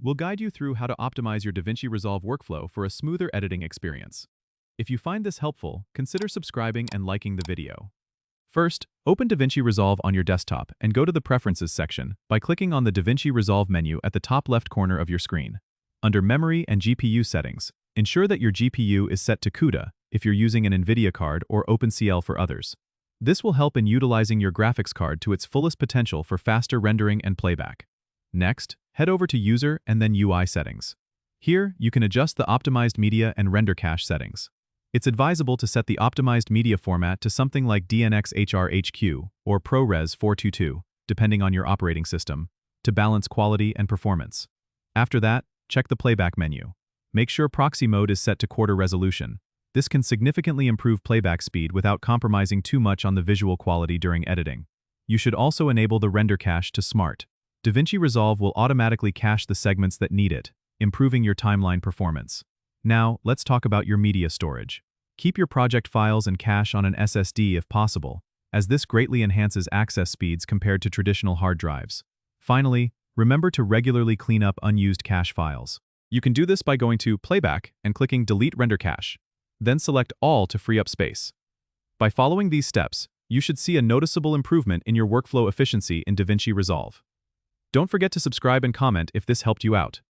We'll guide you through how to optimize your DaVinci Resolve workflow for a smoother editing experience. If you find this helpful, consider subscribing and liking the video. First, open DaVinci Resolve on your desktop and go to the Preferences section by clicking on the DaVinci Resolve menu at the top left corner of your screen. Under Memory and GPU settings, ensure that your GPU is set to CUDA if you're using an NVIDIA card or OpenCL for others. This will help in utilizing your graphics card to its fullest potential for faster rendering and playback. Next, head over to User and then UI settings. Here, you can adjust the optimized media and render cache settings. It's advisable to set the optimized media format to something like DNxHRHQ or ProRes 422, depending on your operating system, to balance quality and performance. After that, check the playback menu. Make sure proxy mode is set to quarter resolution. This can significantly improve playback speed without compromising too much on the visual quality during editing. You should also enable the render cache to Smart. DaVinci Resolve will automatically cache the segments that need it, improving your timeline performance. Now, let's talk about your media storage. Keep your project files and cache on an SSD if possible, as this greatly enhances access speeds compared to traditional hard drives. Finally, remember to regularly clean up unused cache files. You can do this by going to Playback and clicking Delete Render Cache. Then select All to free up space. By following these steps, you should see a noticeable improvement in your workflow efficiency in DaVinci Resolve. Don't forget to subscribe and comment if this helped you out.